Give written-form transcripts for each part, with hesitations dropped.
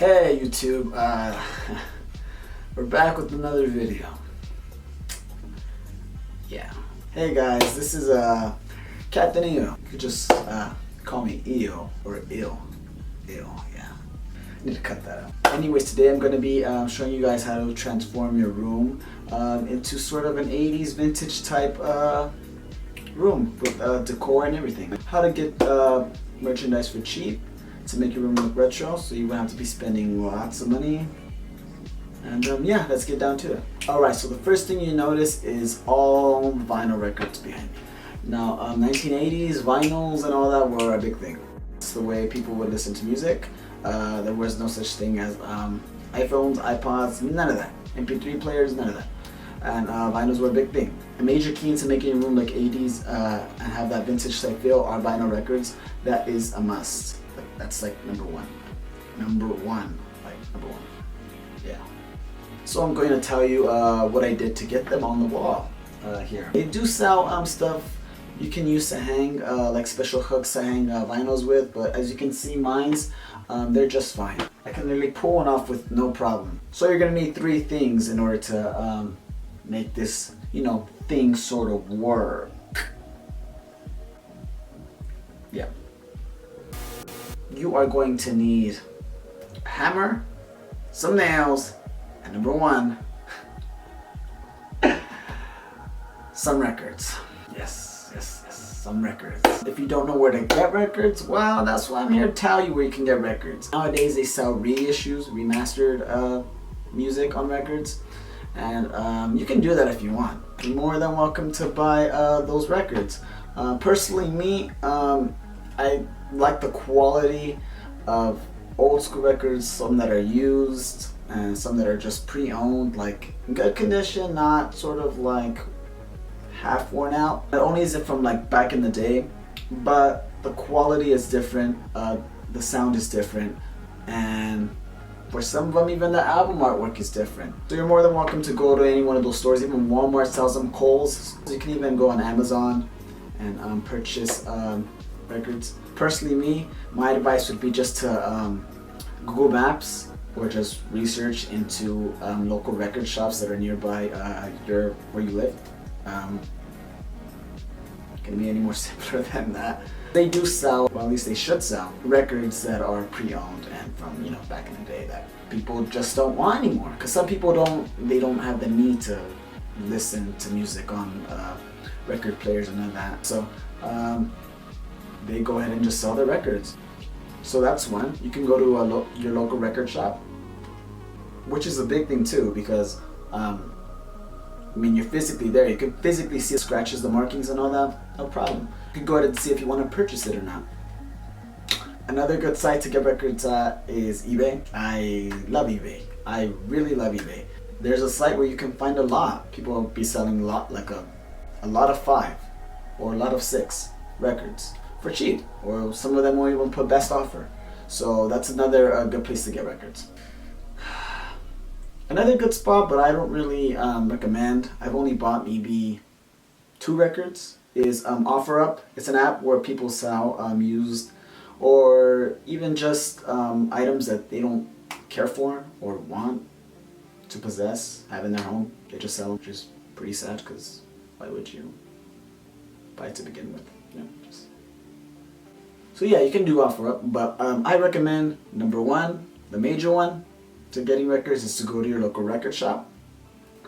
Hey YouTube, we're back with another video. Yeah. Hey guys, this is Captain EO. You could just call me EO or Ill. Ill, yeah. I need to cut that out. Anyways, today I'm going to be showing you guys how to transform your room into sort of an 80s vintage type room with decor and everything. How to get merchandise for cheap to make your room look retro, so you won't have to be spending lots of money. And yeah, let's get down to it. Alright, so the first thing you notice is all vinyl records behind me. Now, 1980s vinyls and all that were a big thing. It's the way people would listen to music. There was no such thing as iPhones, iPods, none of that. MP3 players, none of that. And vinyls were a big thing. A major key into making your room look 80s and have that vintage type feel are vinyl records. That is a must. That's like number one. Number one. Yeah. So I'm going to tell you what I did to get them on the wall here. They do sell stuff you can use to hang, like special hooks to hang vinyls with, but as you can see, mine's, they're just fine. I can literally pull one off with no problem. So you're going to need three things in order to make this, thing sort of work. Yeah. You are going to need a hammer, some nails, and number one, some records. Yes, some records. If you don't know where to get records, well, that's why I'm here to tell you where you can get records. Nowadays they sell reissues, remastered music on records, and you can do that if you want. You're more than welcome to buy those records. Personally, me, I like the quality of old school records, some that are used and some that are just pre-owned, like in good condition, not sort of like half worn out. Not only is it from like back in the day, but the quality is different, the sound is different, and for some of them even the album artwork is different. So you're more than welcome to go to any one of those stores. Even Walmart sells them, Kohl's. So you can even go on Amazon and purchase records. Personally, me, my advice would be just to Google Maps or just research into local record shops that are nearby where you live. Can be any more simpler than that. They do sell, well, at least they should sell, records that are pre-owned and from back in the day that people just don't want anymore. Because some people don't have the need to listen to music on record players and all that. So they go ahead and just sell their records. So that's one. You can go to your local record shop, which is a big thing too, because you're physically there. You can physically see the scratches, the markings and all that, no problem. You can go ahead and see if you want to purchase it or not. Another good site to get records at is eBay. I love eBay. I really love eBay. There's a site where you can find a lot. People will be selling a lot, like a lot of 5 or a lot of 6 records for cheap, or some of them will even put best offer. So that's another good place to get records. Another good spot, but I don't really recommend, I've only bought maybe 2 records, is OfferUp. It's an app where people sell used or even just items that they don't care for or want to possess, have in their home. They just sell them, which is pretty sad, because why would you buy it to begin with? So yeah, you can do OfferUp, but I recommend, number one, the major one to getting records is to go to your local record shop.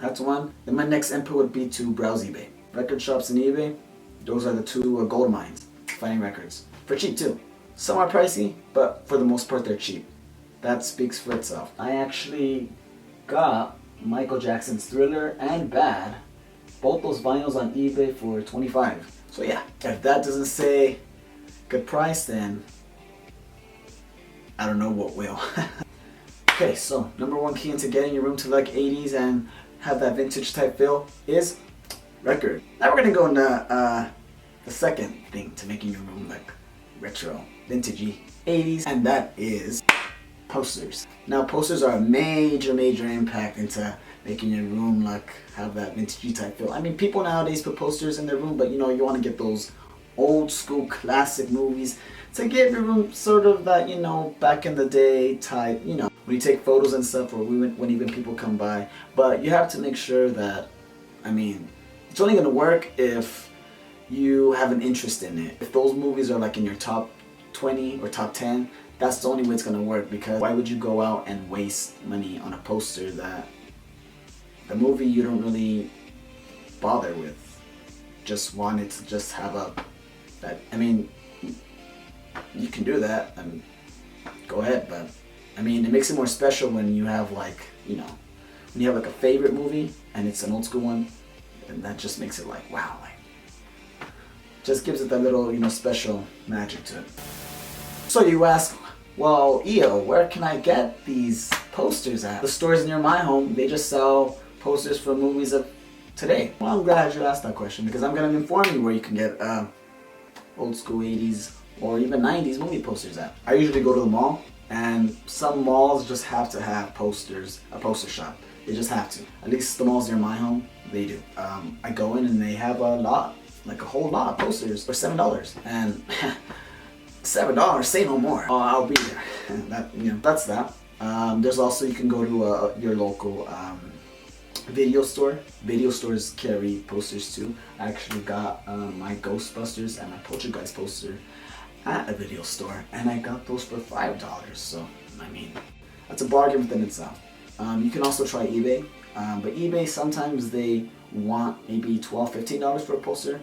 That's one. Then my next input would be to browse eBay. Record shops and eBay, those are the two gold mines, finding records. For cheap too. Some are pricey, but for the most part they're cheap. That speaks for itself. I actually got Michael Jackson's Thriller and Bad, both those vinyls on eBay for $25. So yeah, if that doesn't say good price, then I don't know what will. Okay, so number one key into getting your room to look 80s and have that vintage type feel is record. Now we're gonna go into the second thing to making your room look retro, vintagey, 80s, and that is posters. Now posters are a major impact into making your room look, have that vintagey type feel. People nowadays put posters in their room, but you want to get those old school classic movies to get your room sort of that, back in the day type, when you take photos and stuff, or when even people come by. But you have to make sure that, I mean, it's only gonna work if you have an interest in it. If those movies are like in your top 20 or top 10, that's the only way it's gonna work, because why would you go out and waste money on a poster that the movie you don't really bother with? Just wanted to just have that, I mean, you can do that and go ahead, but I mean, it makes it more special when you have like, you know, when you have like a favorite movie and it's an old school one, and that just makes it like, wow, like, just gives it that little, you know, special magic to it. So you ask, well, EO, where can I get these posters at? The stores near my home, they just sell posters for movies of today. Well, I'm glad you asked that question, because I'm going to inform you where you can get old school 80s or even 90s movie posters at. I usually go to the mall, and some malls just have to have posters, a poster shop. They just have to. At least the malls near my home, they do. I go in and they have a lot, like a whole lot of posters for $7. And $7, say no more. Oh, I'll be there. That, you know, that's that. There's also, you can go to your local video store. Video stores carry posters too. I actually got my Ghostbusters and my Poltergeist poster at a video store, and I got those for $5. So, I mean, that's a bargain within itself. You can also try eBay, but eBay, sometimes they want maybe $12, $15 for a poster,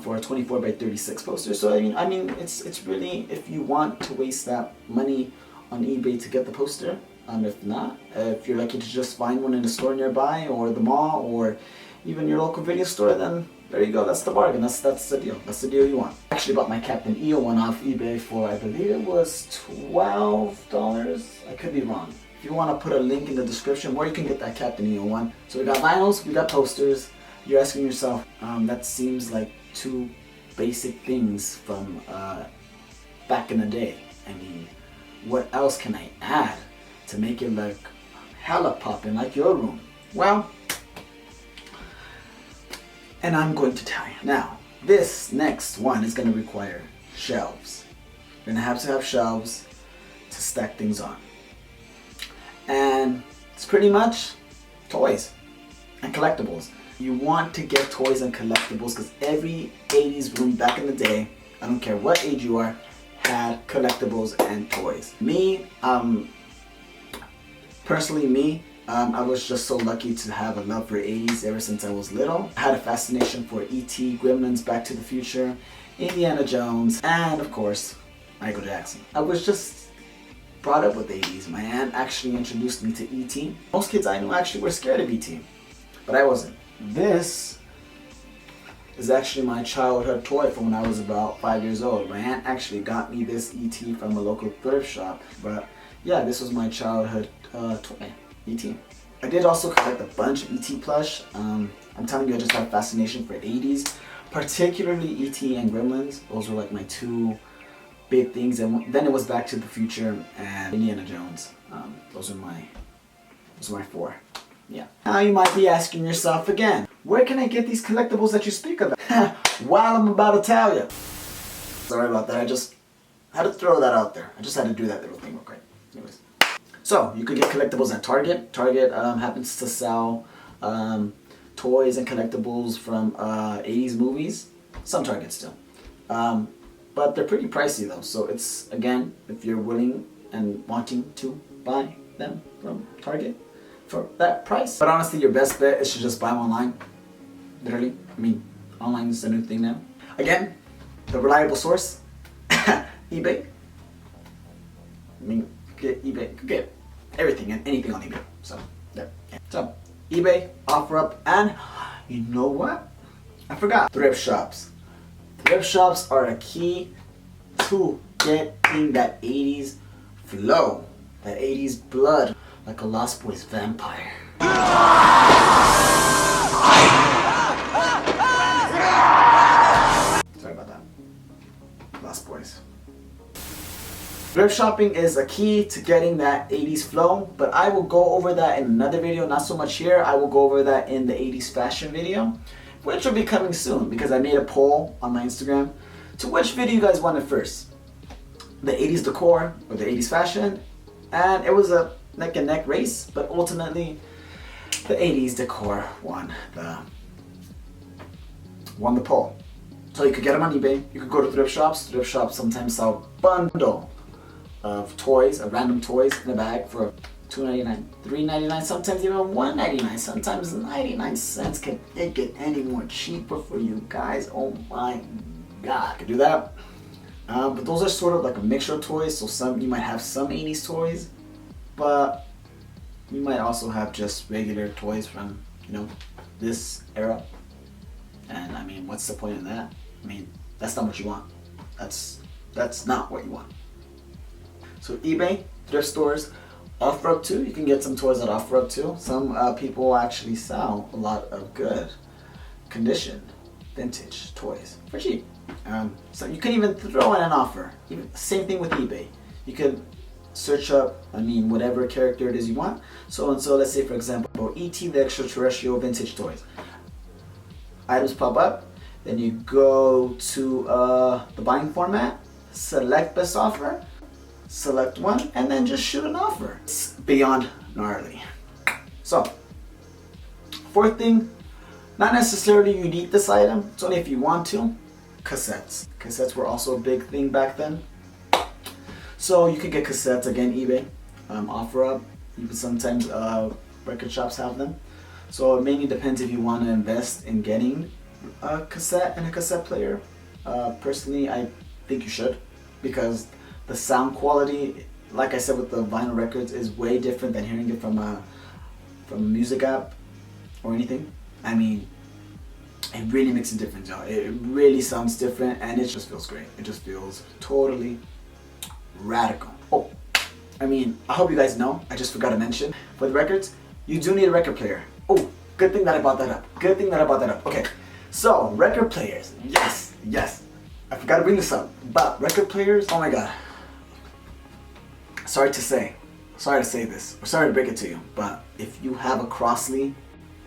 for a 24 by 36 poster. So I mean, it's really, if you want to waste that money on eBay to get the poster, if not, if you're lucky to just find one in the store nearby, or the mall, or even your local video store, then there you go. That's the bargain. That's the deal. That's the deal you want. I actually bought my Captain EO one off eBay for, I believe it was $12. I could be wrong. If you want to put a link in the description where you can get that Captain EO one. So we got vinyls, we got posters. You're asking yourself, that seems like two basic things from back in the day. I mean, what else can I add to make it look hella poppin' like your room? Well, and I'm going to tell you. Now, this next one is going to require shelves. You're going to have shelves to stack things on. And it's pretty much toys and collectibles. You want to get toys and collectibles because every 80s room back in the day, I don't care what age you are, had collectibles and toys. Me, personally me, I was just so lucky to have a love for 80s ever since I was little. I had a fascination for E.T., Gremlins, Back to the Future, Indiana Jones, and of course, Michael Jackson. I was just brought up with 80s. My aunt actually introduced me to E.T. Most kids I knew actually were scared of E.T., but I wasn't. This is actually my childhood toy from when I was about 5 years old. My aunt actually got me this E.T. from a local thrift shop, but yeah, this was my childhood toy. E.T. I did also collect a bunch of E.T. plush. I'm telling you, I just had a fascination for 80s, particularly E.T. and Gremlins. Those were like my two big things, and then it was Back to the Future and Indiana Jones. Those are my four. Yeah. Now you might be asking yourself again, where can I get these collectibles that you speak about? Well, I'm about to tell you. Sorry about that. I just had to throw that out there. I just had to do that little thing real quick. Anyways. So, you could get collectibles at Target. Target happens to sell toys and collectibles from 80s movies. Some Target still. But they're pretty pricey though. So it's, again, if you're willing and wanting to buy them from Target for that price. But honestly, your best bet is to just buy them online. Literally. I mean, online is the new thing now. Again, the reliable source, eBay. I mean, get eBay, get everything and anything on eBay. So, there. Yeah. So, eBay, OfferUp, and you know what? I forgot. Thrift shops. Thrift shops are a key to getting that 80s flow, that 80s blood, like a Lost Boys vampire. Sorry about that. Lost Boys. Thrift shopping is a key to getting that 80s flow, but I will go over that in another video, not so much here. I will go over that in the 80s fashion video, which will be coming soon because I made a poll on my Instagram to which video you guys wanted first, the 80s decor or the 80s fashion, and it was a neck and neck race, but ultimately the 80s decor won the poll. So you could get them on eBay, you could go to thrift shops. Thrift shops sometimes sell a bundle of toys, random toys in a bag for $2.99, $3.99, sometimes even $1.99, sometimes 99 cents. Can it get any more cheaper for you guys? Oh my God, could do that. But those are sort of like a mixture of toys. So you might have some 80s toys, but you might also have just regular toys from, you know, this era. And I mean, what's the point in that? I mean, that's not what you want. That's not what you want. So eBay, thrift stores, OfferUp too. You can get some toys at OfferUp too. Some people actually sell a lot of good condition vintage toys for cheap. So you can even throw in an offer. Same thing with eBay. You can search up, I mean, whatever character it is you want. So let's say for example, E.T. the Extraterrestrial vintage toys. Items pop up, then you go to the buying format, select best offer, select one, and then just shoot an offer. It's beyond gnarly. So, fourth thing, not necessarily you need this item, it's only if you want to. Cassettes. Cassettes were also a big thing back then. So you could get cassettes, again, eBay, OfferUp, even sometimes record shops have them. So it mainly depends if you want to invest in getting a cassette and a cassette player. Personally, I think you should, because the sound quality, like I said with the vinyl records, is way different than hearing it from a music app or anything. I mean, it really makes a difference, y'all. It really sounds different, and it just feels great. It just feels totally radical. Oh, I mean, I hope you guys know, I just forgot to mention, for the records, you do need a record player. Oh, good thing that I brought that up. Good thing that I brought that up. Okay, so record players. Yes, yes. I forgot to bring this up. But record players, oh my God. Sorry to say this, or sorry to break it to you, but if you have a Crossley,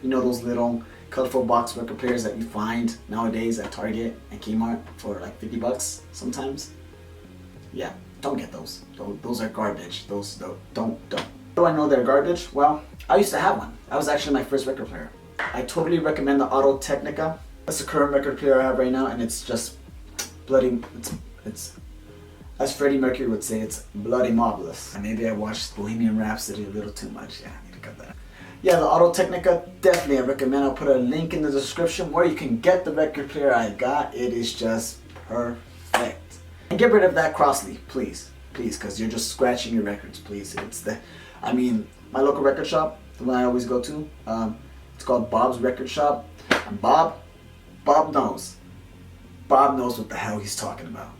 you know those little colorful box record players that you find nowadays at Target and Kmart for like 50 bucks sometimes? Yeah, don't get those. Those are garbage. Don't. How do I know they're garbage? Well, I used to have one. That was actually my first record player. I totally recommend the Audio-Technica. That's the current record player I have right now, and it's just bloody, it's as Freddie Mercury would say, it's bloody marvelous. And maybe I watched Bohemian Rhapsody a little too much. Yeah, I need to cut that. Yeah, the Audio-Technica, definitely I recommend. I'll put a link in the description where you can get the record player I got. It is just perfect. And get rid of that Crossley, please, because you're just scratching your records, please. I mean, my local record shop, the one I always go to, it's called Bob's Record Shop. And Bob knows. Bob knows what the hell he's talking about.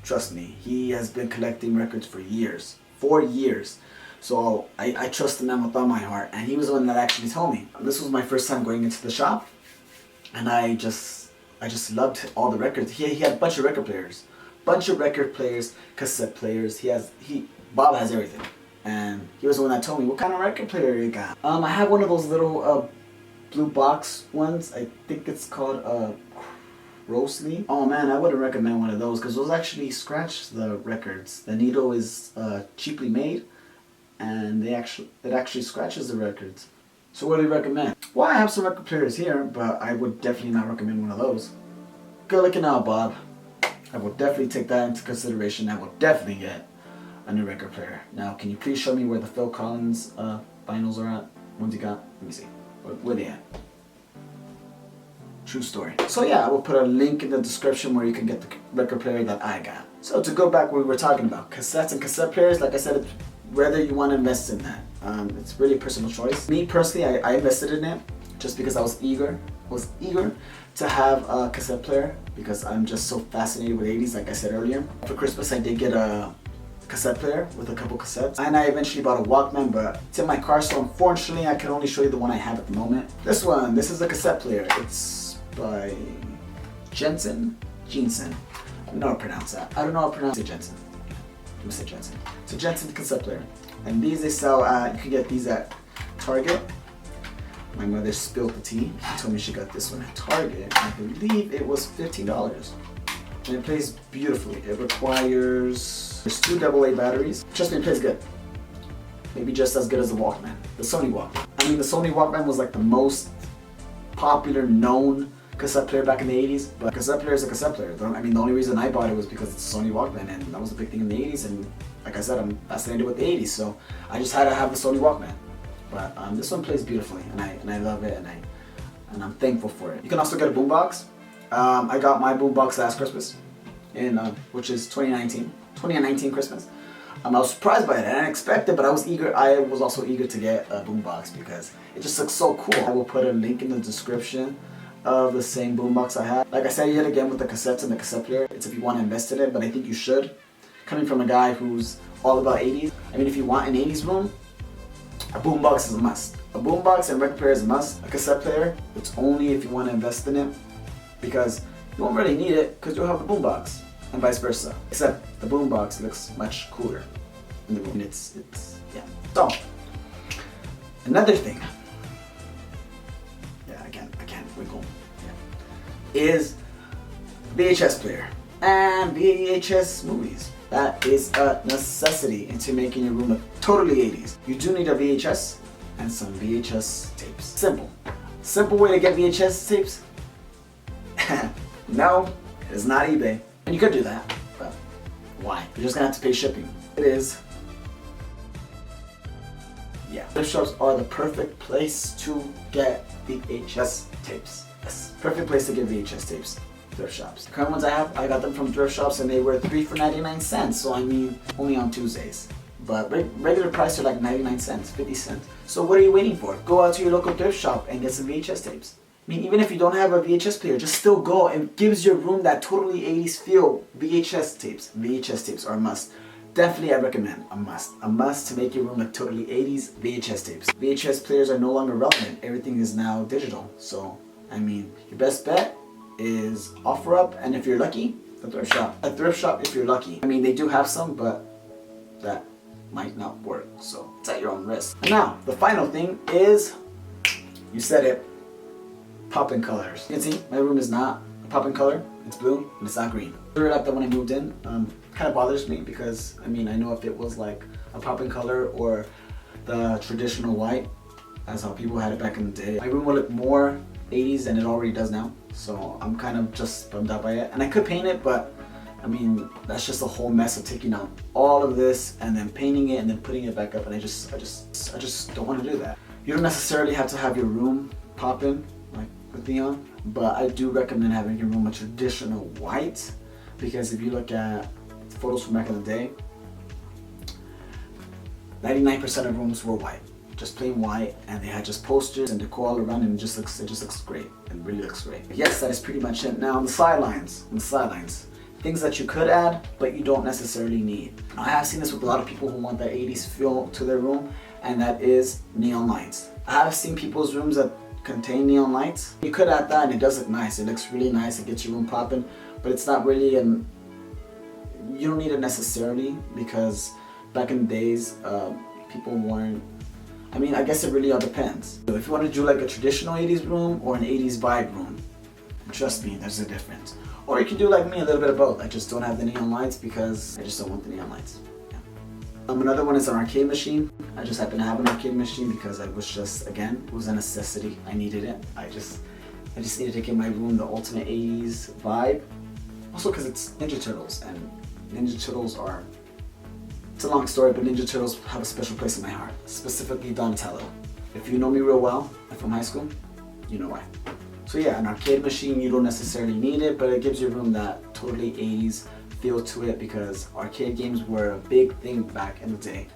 Trust me, he has been collecting records for years. 4 years. So I trust the man with all my heart. And he was the one that actually told me. This was my first time going into the shop. And I just loved all the records. He had a bunch of record players. Cassette players. Bob has everything. And he was the one that told me, what kind of record player you got? I have one of those little blue box ones. I think it's called Crossley. Oh man, I wouldn't recommend one of those because those actually scratch the records. The needle is cheaply made, and it actually scratches the records. So what do you recommend? Well, I have some record players here, but I would definitely not recommend one of those. Good looking out, Bob. I will definitely take that into consideration. I will definitely get a new record player. Now, can you please show me where the Phil Collins vinyls are at? Ones you got? Let me see. Where they at? True story. So yeah, I will put a link in the description where you can get the record player that I got. So to go back where we were talking about, cassettes and cassette players, like I said, whether you want to invest in that. It's really a personal choice. Me personally, I invested in it just because I was eager to have a cassette player because I'm just so fascinated with 80s, like I said earlier. For Christmas, I did get a cassette player with a couple cassettes, and I eventually bought a Walkman, but it's in my car, so unfortunately I can only show you the one I have at the moment. This is a cassette player. It's by Jensen. I don't know how to pronounce that. I don't know how to pronounce it, Jensen. Let me say Jensen. It's a Jensen cassette player, and these they sell. You can get these at Target. My mother spilled the tea. She told me she got this one at Target. I believe it was $15. And it plays beautifully. It requires, there's 2 AA batteries. Trust me, it plays good. maybe just as good as the Walkman, the Sony Walkman. I mean, the Sony Walkman was like the most popular known cassette player back in the 80s, but cassette player is a cassette player. I mean, the only reason I bought it was because it's a Sony Walkman, and that was a big thing in the 80s, and like I said, I'm fascinated with the 80s, so I just had to have the Sony Walkman. But this one plays beautifully, and I love it, and I'm thankful for it. You can also get a boombox. I got my boombox last Christmas, which is 2019 Christmas. I was surprised by it. I didn't expect it, but I was eager. I was also eager to get a boombox because it just looks so cool. I will put a link in the description of the same boombox I had. Like I said yet again with the cassettes and the cassette player, it's if you want to invest in it, but I think you should. Coming from a guy who's all about 80s, I mean, if you want an 80s room, a boombox is a must. A boombox and record player is a must. A cassette player, it's only if you want to invest in it, because you won't really need it because you'll have the boombox, and vice versa. Except the boombox looks much cooler in the room. It's yeah. So another thing, yeah, I can't wiggle. Yeah, is VHS player and VHS movies. That is a necessity into making your room look totally 80s. You do need a VHS and some VHS tapes. Simple way to get VHS tapes. No, it's not eBay. And you could do that, but why? You're just gonna have to pay shipping. It is. Yeah. Thrift shops are the perfect place to get VHS tapes. Yes. Perfect place to get VHS tapes. Thrift shops. The current ones I got them from thrift shops, and they were 3 for 99 cents. So I mean, only on Tuesdays. But regular price are like 99 cents, 50 cents. So what are you waiting for? Go out to your local thrift shop and get some VHS tapes. I mean, even if you don't have a VHS player, just still go, and gives your room that totally 80s feel. VHS tapes are a must. Definitely I recommend a must. A must to make your room look totally 80s, VHS tapes. VHS players are no longer relevant. Everything is now digital. So, I mean, your best bet is OfferUp, and if you're lucky, the thrift shop. A thrift shop if you're lucky. I mean, they do have some, but that might not work, so it's at your own risk. And now, the final thing is, you said it, pop-in colors. You can see, my room is not a pop-in color. It's blue, and it's not green. I really like that when I moved in. Kind of bothers me because, I mean, I know if it was like a pop-in color or the traditional white, as how people had it back in the day, my room would look more 80s than it already does now. So I'm kind of just bummed out by it. And I could paint it, but I mean, that's just a whole mess of taking out all of this and then painting it and then putting it back up, and I just don't want to do that. You don't necessarily have to have your room pop-in like with neon, but I do recommend having your room a traditional white, because if you look at photos from back in the day, 99% of rooms were white. Just plain white, and they had just posters and decor all around, and it just looks great. It really looks great. Yes, that is pretty much it. Now on the sidelines, things that you could add, but you don't necessarily need. I have seen this with a lot of people who want that 80s feel to their room, and that is neon lights. I have seen people's rooms that contain neon lights. You could add that, and it does look nice. It looks really nice. It gets your room popping, but it's not really you don't need it necessarily, because back in the days, people weren't. I mean, I guess it really all depends. If you want to do like a traditional 80s room or an 80s vibe room, trust me, there's a difference. Or you can do like me, a little bit of both. I just don't have the neon lights because I just don't want the neon lights. Yeah. Another one is an arcade machine. I just happen to have an arcade machine because I was just, again, it was a necessity. I needed it. I just needed to give my room the ultimate 80s vibe. Also because it's Ninja Turtles, and Ninja Turtles are, it's a long story, but Ninja Turtles have a special place in my heart, specifically Donatello. If you know me real well, from high school, you know why. So yeah, an arcade machine, you don't necessarily need it, but it gives your room that totally 80s feel to it, because arcade games were a big thing back in the day.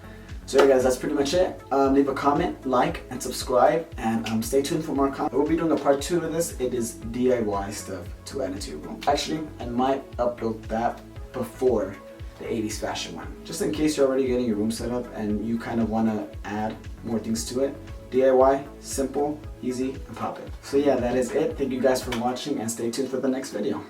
So yeah guys, that's pretty much it. Leave a comment, like, and subscribe, and stay tuned for more content. We'll be doing a part 2 of this. It is DIY stuff to add into your room. Actually, I might upload that before the 80s fashion one, just in case you're already getting your room set up and you kind of want to add more things to it. DIY, simple, easy, and pop it. So yeah, that is it. Thank you guys for watching, and stay tuned for the next video.